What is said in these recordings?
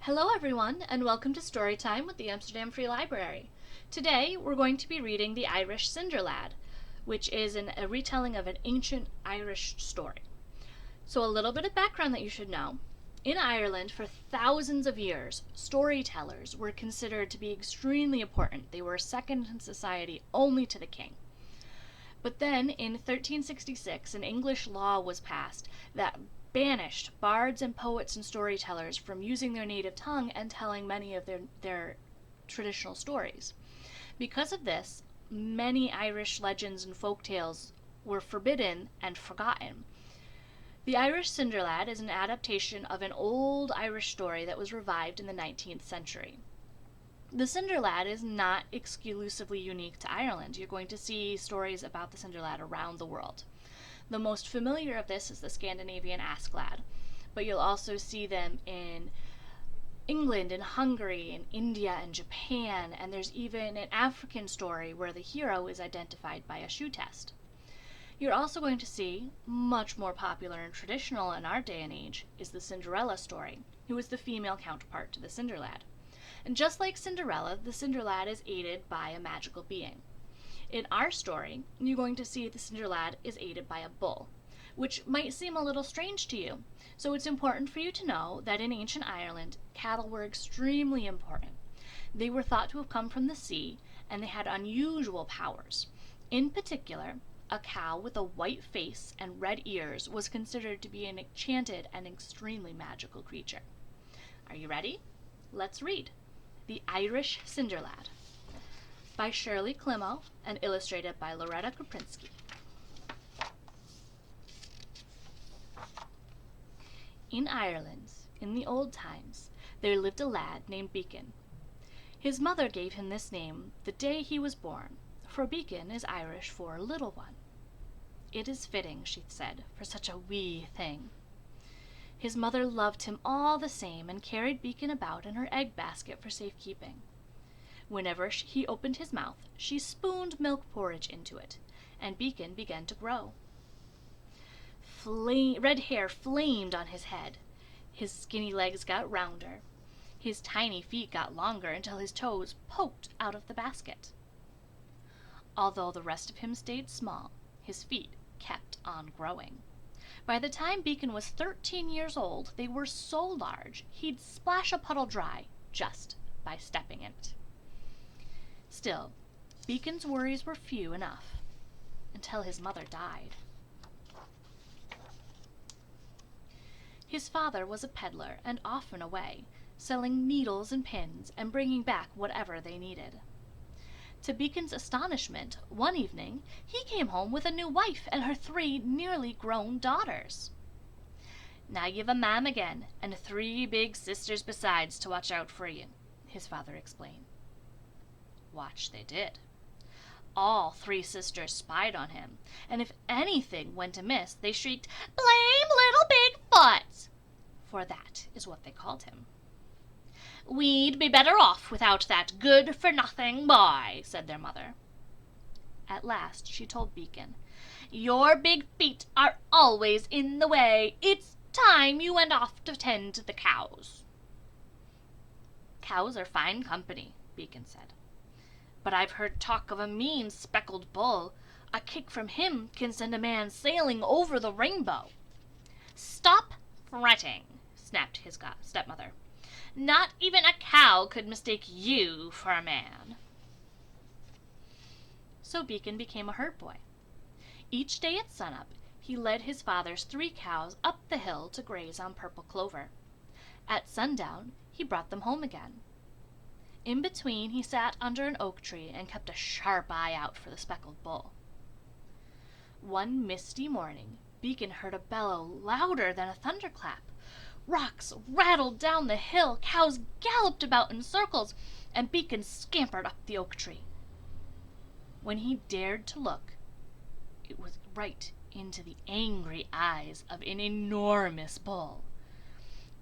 Hello everyone, and welcome to Storytime with the Amsterdam Free Library. Today we're going to be reading The Irish Cinderlad, which is a retelling of an ancient Irish story. So a little bit of background that you should know. In Ireland, for thousands of years, storytellers were considered to be extremely important. They were second in society only to the king. But then, in 1366, an English law was passed that banished bards and poets and storytellers from using their native tongue and telling many of their traditional stories. Because of this, many Irish legends and folk tales were forbidden and forgotten. The Irish Cinderlad is an adaptation of an old Irish story that was revived in the 19th century. The Cinderlad is not exclusively unique to Ireland. You're going to see stories about the Cinderlad around the world. The most familiar of this is the Scandinavian Asklad, but you'll also see them in England and Hungary and India and Japan, and there's even an African story where the hero is identified by a shoe test. You're also going to see, much more popular and traditional in our day and age, is the Cinderella story, who is the female counterpart to the Cinderlad. And just like Cinderella, the Cinderlad is aided by a magical being. In our story, you're going to see the Cinderlad is aided by a bull, which might seem a little strange to you. So it's important for you to know that in ancient Ireland, cattle were extremely important. They were thought to have come from the sea, and they had unusual powers. In particular, a cow with a white face and red ears was considered to be an enchanted and extremely magical creature. Are you ready? Let's read The Irish Cinderlad by Shirley Climo and illustrated by Loretta Koprinski. In Ireland, in the old times, there lived a lad named Beacon. His mother gave him this name the day he was born, for Beacon is Irish for little one. It is fitting, she said, for such a wee thing. His mother loved him all the same and carried Beacon about in her egg basket for safekeeping. Whenever he opened his mouth, she spooned milk porridge into it, and Beacon began to grow. Red hair flamed on his head. His skinny legs got rounder. His tiny feet got longer until his toes poked out of the basket. Although the rest of him stayed small, his feet kept on growing. By the time Beacon was 13 years old, they were so large he'd splash a puddle dry just by stepping in it. Still, Beacon's worries were few enough, until his mother died. His father was a peddler and often away, selling needles and pins and bringing back whatever they needed. To Beacon's astonishment, one evening he came home with a new wife and her 3 nearly grown daughters. "Now you've a mam again, and 3 big sisters besides to watch out for you," his father explained. Watch they did. All 3 sisters spied on him, and if anything went amiss, they shrieked, "Blame little Big Foot!" For that is what they called him. "We'd be better off without that good-for-nothing boy," said their mother. At last she told Beacon, "Your big feet are always in the way. It's time you went off to tend to the cows." "Cows are fine company," Beacon said. "But I've heard talk of a mean speckled bull. A kick from him can send a man sailing over the rainbow." "Stop fretting," snapped his stepmother. "Not even a cow could mistake you for a man." So Beacon became a herd boy. Each day at sunup, he led his father's 3 cows up the hill to graze on purple clover. At sundown, he brought them home again. In between, he sat under an oak tree and kept a sharp eye out for the speckled bull. One misty morning, Beacon heard a bellow louder than a thunderclap. Rocks rattled down the hill, cows galloped about in circles, and Beacon scampered up the oak tree. When he dared to look, it was right into the angry eyes of an enormous bull.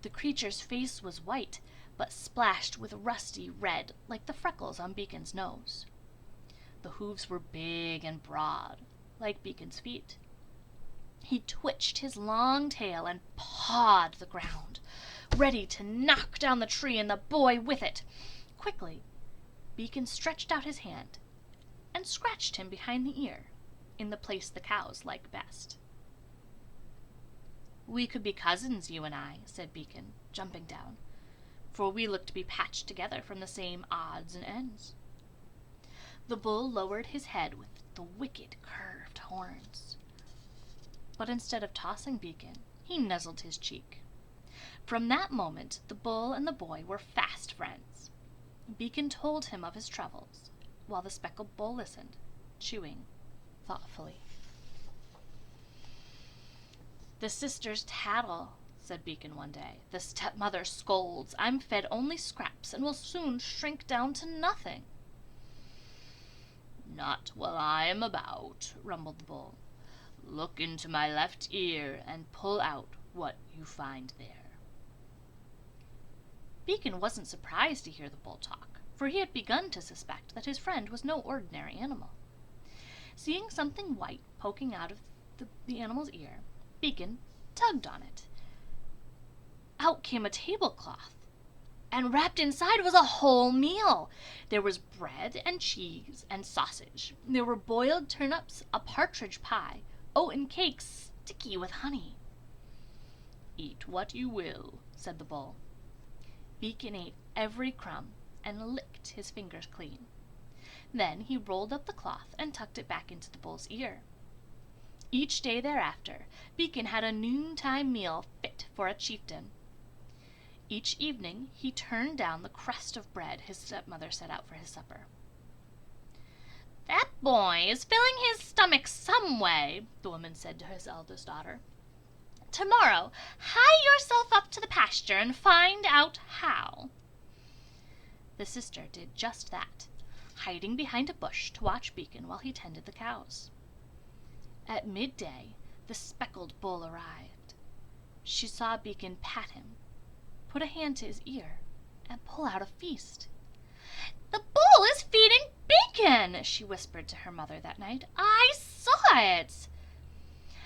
The creature's face was white, but splashed with rusty red like the freckles on Beacon's nose. The hooves were big and broad, like Beacon's feet. He twitched his long tail and pawed the ground. ready to knock down the tree and the boy with it. Quickly, Beacon stretched out his hand and scratched him behind the ear, in the place the cows like best. "We could be cousins, you and I," said Beacon, jumping down, "for we look to be patched together from the same odds and ends." The bull lowered his head with the wicked curved horns. But instead of tossing Beacon, he nuzzled his cheek. From that moment, the bull and the boy were fast friends. Beacon told him of his troubles, while the speckled bull listened, chewing thoughtfully. "The sisters tattle," said Beacon one day. "The stepmother scolds. I'm fed only scraps and will soon shrink down to nothing." "Not while I am about," rumbled the bull. "Look into my left ear and pull out what you find there." Beacon wasn't surprised to hear the bull talk, for he had begun to suspect that his friend was no ordinary animal. Seeing something white poking out of the animal's ear, Beacon tugged on it. Out came a tablecloth, and wrapped inside was a whole meal. There was bread and cheese and sausage. There were boiled turnips, a partridge pie, oaten cakes sticky with honey. "Eat what you will," said the bull. Beacon ate every crumb and licked his fingers clean. Then he rolled up the cloth and tucked it back into the bull's ear. Each day thereafter, Beacon had a noontime meal fit for a chieftain. Each evening he turned down the crust of bread his stepmother set out for his supper. "That boy is filling his stomach some way," the woman said to his eldest daughter. "Tomorrow, hie yourself up to the pasture and find out how." The sister did just that, hiding behind a bush to watch Beacon while he tended the cows. At midday, the speckled bull arrived. She saw Beacon pat him, put a hand to his ear, and pull out a feast. "The bull is feeding Beacon," she whispered to her mother that night. "I saw it."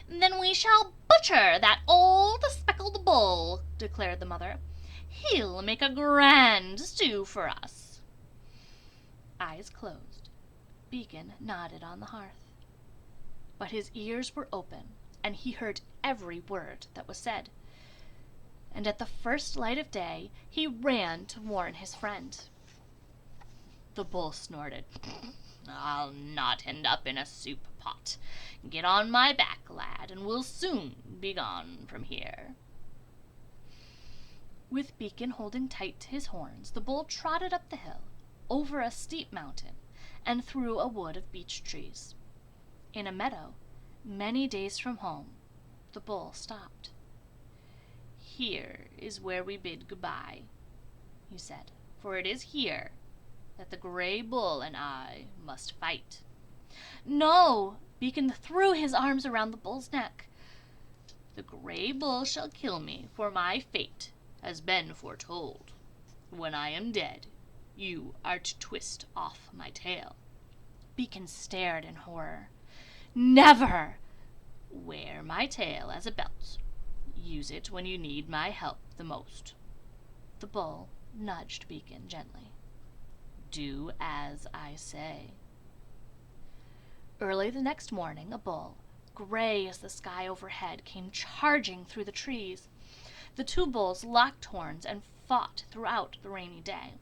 "Then we shall butcher that old speckled bull," declared the mother. "He'll make a grand stew for us." Eyes closed, Beacon nodded on the hearth. But his ears were open, and he heard every word that was said. And at the first light of day, he ran to warn his friend. The bull snorted. "I'll not end up in a soup pot. Get on my back, lad, and we'll soon be gone from here." With Beacon holding tight to his horns, the bull trotted up the hill, over a steep mountain, and through a wood of beech trees. In a meadow, many days from home, the bull stopped. "Here is where we bid goodbye," he said, "for it is here that the gray bull and I must fight." "No!" Beacon threw his arms around the bull's neck. "The gray bull shall kill me, for my fate has been foretold. When I am dead, you are to twist off my tail." Beacon stared in horror. "Never!" "Wear my tail as a belt. Use it when you need my help the most." The bull nudged Beacon gently. "Do as I say." Early the next morning, a bull, gray as the sky overhead, came charging through the trees. The two bulls locked horns and fought throughout the rainy day.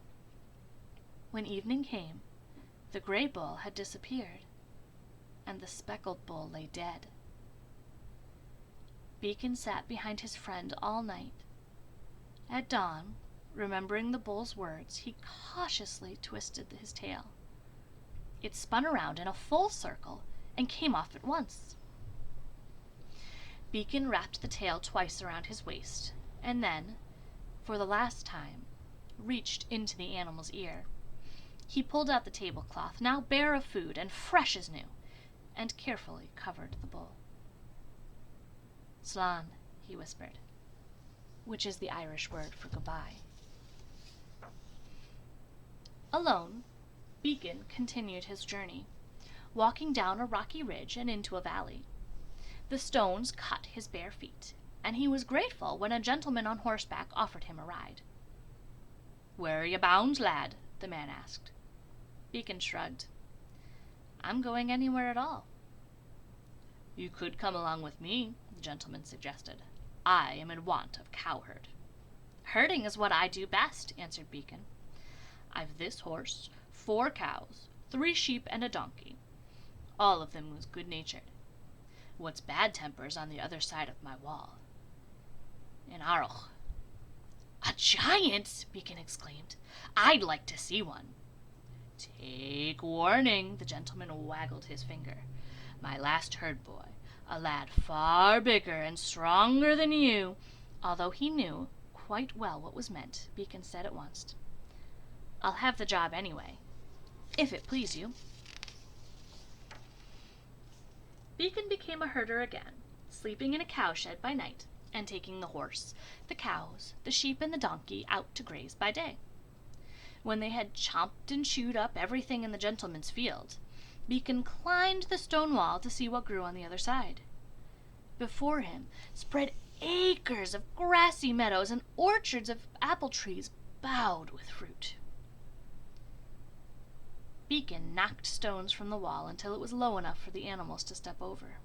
When evening came, the gray bull had disappeared, and the speckled bull lay dead. Beacon sat behind his friend all night. At dawn, remembering the bull's words, he cautiously twisted his tail. It spun around in a full circle and came off at once. Beacon wrapped the tail twice around his waist, and then, for the last time, reached into the animal's ear. He pulled out the tablecloth, now bare of food and fresh as new, and carefully covered the bull. "Slán," he whispered, which is the Irish word for goodbye. Alone, Beacon continued his journey, walking down a rocky ridge and into a valley. The stones cut his bare feet, and he was grateful when a gentleman on horseback offered him a ride. "Where are you bound, lad?" the man asked. Beacon shrugged. "I'm going anywhere at all." "You could come along with me," the gentleman suggested. "I am in want of cowherd." "Herding is what I do best," answered Beacon. "I've this horse, 4 cows, 3 sheep, and a donkey. All of them was good-natured. What's bad temper's on the other side of my wall. An Aroch." "A giant!" Beacon exclaimed. "I'd like to see one." "Take warning," the gentleman waggled his finger. "My last herd boy, a lad far bigger and stronger than you." Although he knew quite well what was meant, Beacon said at once, "I'll have the job anyway, if it please you." Beacon became a herder again, sleeping in a cowshed by night, and taking the horse, the cows, the sheep, and the donkey out to graze by day. When they had chomped and chewed up everything in the gentleman's field, Beacon climbed the stone wall to see what grew on the other side. Before him spread acres of grassy meadows and orchards of apple trees bowed with fruit. Beacon knocked stones from the wall until it was low enough for the animals to step over.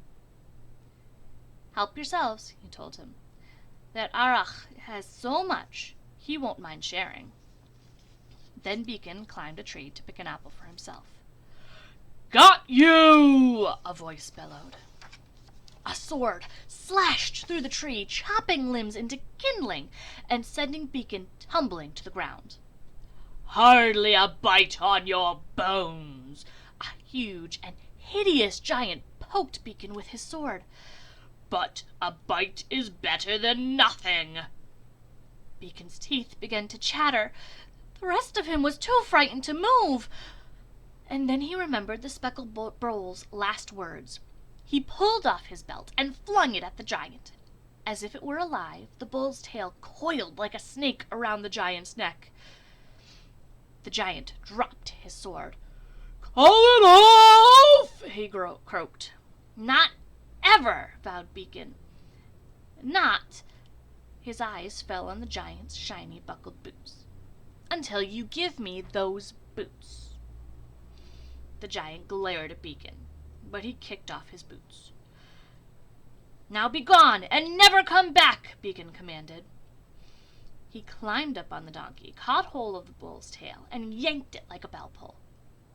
"Help yourselves," he told him. "That Arach has so much, he won't mind sharing." Then Beacon climbed a tree to pick an apple for himself. "Got you!" a voice bellowed. A sword slashed through the tree, chopping limbs into kindling and sending Beacon tumbling to the ground. "Hardly a bite on your bones!" A huge and hideous giant poked Beacon with his sword. "But a bite is better than nothing." Beacon's teeth began to chatter. The rest of him was too frightened to move. And then he remembered the speckled bull's last words. He pulled off his belt and flung it at the giant. As if it were alive, the bull's tail coiled like a snake around the giant's neck. The giant dropped his sword. "Call it off!" he croaked. "Not ever!" vowed Beacon. "Not—" His eyes fell on the giant's shiny buckled boots. "Until you give me those boots." The giant glared at Beacon, but he kicked off his boots. "Now be gone, and never come back!" Beacon commanded. He climbed up on the donkey, caught hold of the bull's tail, and yanked it like a bell pull.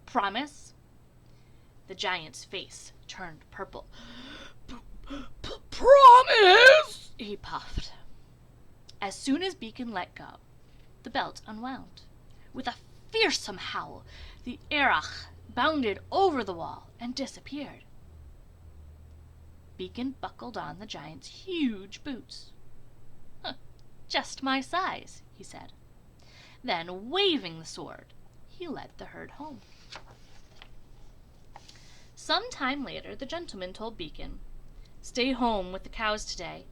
"Promise?" The giant's face turned purple. "Promise!" he puffed. As soon as Beacon let go, the belt unwound. With a fearsome howl, the Erach bounded over the wall and disappeared. Beacon buckled on the giant's huge boots. "Just my size," he said. Then, waving the sword, he led the herd home. Some time later, the gentleman told Beacon, "Stay home with the cows today.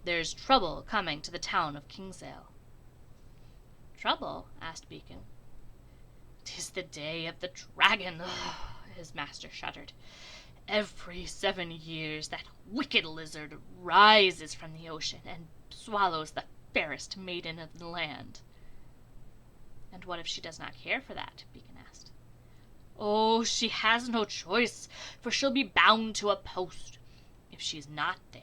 There's trouble coming to the town of Kinsale." "Trouble?" asked Beacon. "'Tis the day of the dragon," his master shuddered. "Every 7 years that wicked lizard rises from the ocean and swallows the fairest maiden of the land." "And what if she does not care for that?" Beacon asked. "Oh, she has no choice, for she'll be bound to a post. If she's not there,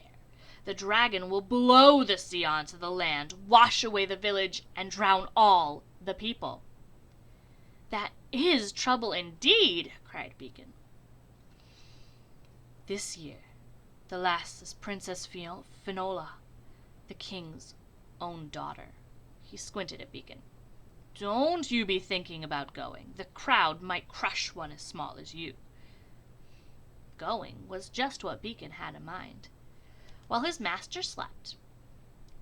the dragon will blow the sea onto the land, wash away the village, and drown all the people." "That is trouble indeed!" cried Beacon. "This year, the lass is Princess Finola, the king's own daughter." He squinted at Beacon. "Don't you be thinking about going. The crowd might crush one as small as you." Going was just what Beacon had in mind. While his master slept,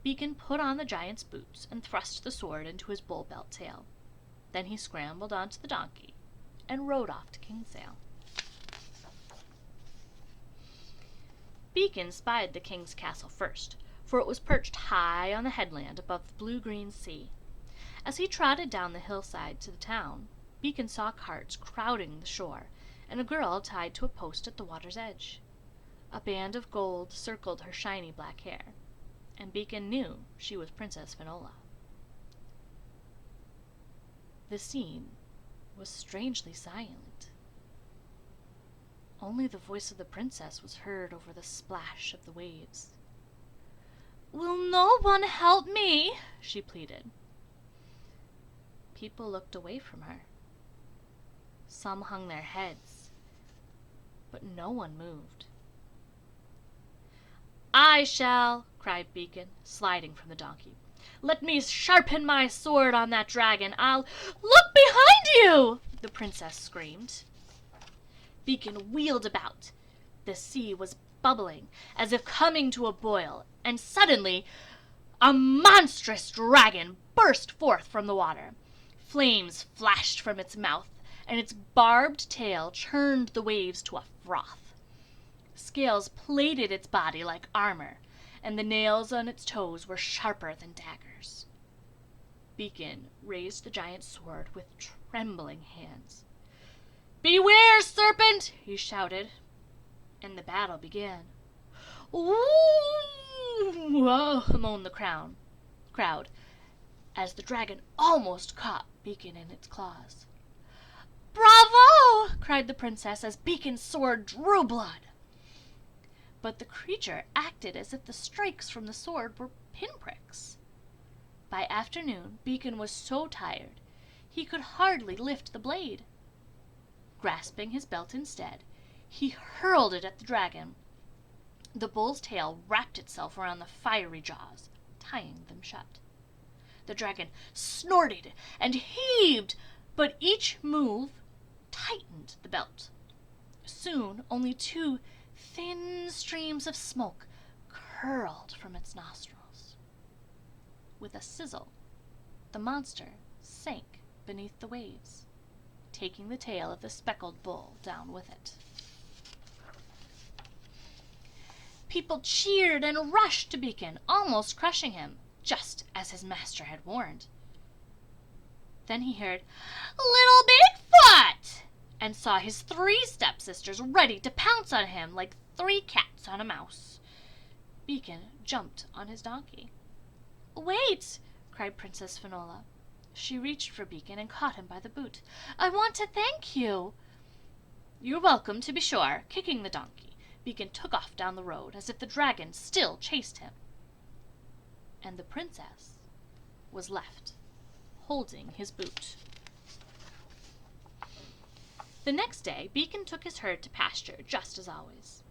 Beacon put on the giant's boots and thrust the sword into his bull belt tail. Then he scrambled onto the donkey and rode off to Kinsale. Beacon spied the king's castle first, for it was perched high on the headland above the blue-green sea. As he trotted down the hillside to the town, Beacon saw carts crowding the shore, and a girl tied to a post at the water's edge. A band of gold circled her shiny black hair. and Beacon knew she was Princess Finola. The scene was strangely silent. Only the voice of the princess was heard over the splash of the waves. "Will no one help me?" she pleaded. People looked away from her. Some hung their heads, but no one moved. "I shall!" cried Beacon, sliding from the donkey. "Let me sharpen my sword on that dragon. I'll—" "Look behind you!" the princess screamed. Beacon wheeled about. The sea was bubbling, as if coming to a boil, and suddenly a monstrous dragon burst forth from the water. Flames flashed from its mouth, and its barbed tail churned the waves to a froth. Scales plated its body like armor, and the nails on its toes were sharper than daggers. Beacon raised the giant sword with trembling hands. "Beware, serpent!" he shouted, and the battle began. "Ooh!" moaned the crowd, as the dragon almost caught Beacon in its claws. "Bravo!" cried the princess as Beacon's sword drew blood. But the creature acted as if the strikes from the sword were pinpricks. By afternoon, Beacon was so tired he could hardly lift the blade. Grasping his belt instead, he hurled it at the dragon. The bull's tail wrapped itself around the fiery jaws, tying them shut. The dragon snorted and heaved, but each move tightened the belt. Soon only two thin streams of smoke curled from its nostrils. With a sizzle, the monster sank beneath the waves, taking the tail of the speckled bull down with it. People cheered and rushed to Beacon, almost crushing him, just as his master had warned. Then he heard, "Little Bigfoot!" and saw his 3 stepsisters ready to pounce on him like 3 cats on a mouse. Beacon jumped on his donkey. "Wait!" cried Princess Finola. She reached for Beacon and caught him by the boot. "I want to thank you." "You're welcome, to be sure." Kicking the donkey, Beacon took off down the road as if the dragon still chased him. And the princess was left holding his boot. The next day, Beacon took his herd to pasture, just as always.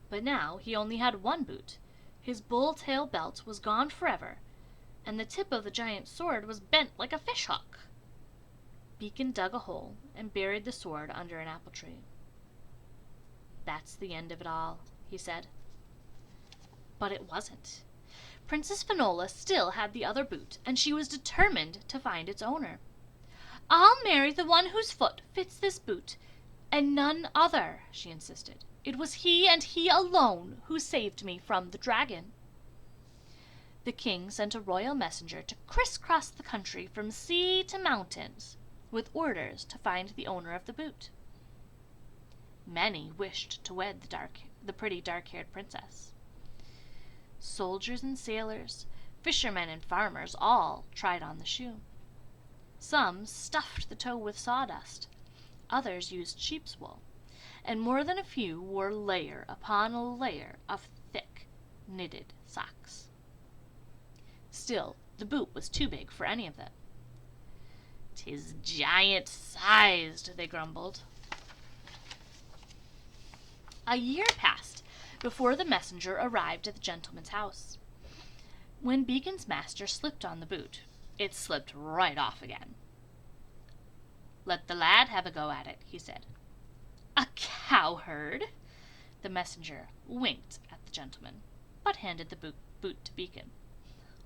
But now he only had 1 boot. His bull-tail belt was gone forever, and the tip of the giant sword was bent like a fishhook. Beacon dug a hole and buried the sword under an apple tree. "That's the end of it all," he said. But it wasn't. Princess Finola still had the other boot, and she was determined to find its owner. "I'll marry the one whose foot fits this boot, and none other," she insisted. "It was he and he alone who saved me from the dragon." The king sent a royal messenger to crisscross the country from sea to mountains, with orders to find the owner of the boot. Many wished to wed the pretty dark-haired princess. Soldiers and sailors, fishermen and farmers all tried on the shoe. Some stuffed the toe with sawdust, others used sheep's wool, and more than a few wore layer upon a layer of thick, knitted socks. Still, the boot was too big for any of them. "'Tis giant-sized," they grumbled. A year passed before the messenger arrived at the gentleman's house. When Beacon's master slipped on the boot, it slipped right off again. "Let the lad have a go at it," he said. "A cowherd!" The messenger winked at the gentleman, but handed the boot to Beacon.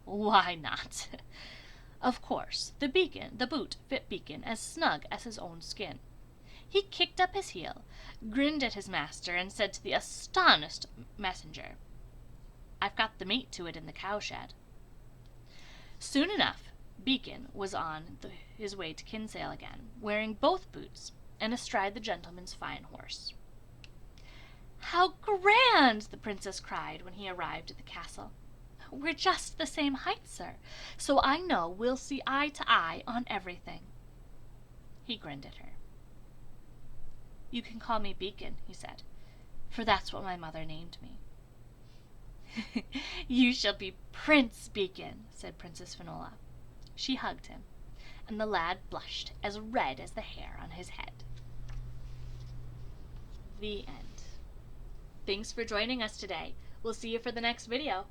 "Why not?" Of course, the boot fit Beacon as snug as his own skin. He kicked up his heel, grinned at his master, and said to the astonished messenger, "I've got the mate to it in the cowshed." Soon enough, Beacon was on his way to Kinsale again, wearing both boots, and astride the gentleman's fine horse. "How grand!" the princess cried when he arrived at the castle. We're just the same height, sir, so I know we'll see eye to eye on everything." He grinned at her. "You can call me Beacon," he said, "for that's what my mother named me." "You shall be Prince Beacon," said Princess Finola. She hugged him, and the lad blushed as red as the hair on his head. The end. Thanks for joining us today. We'll see you for the next video.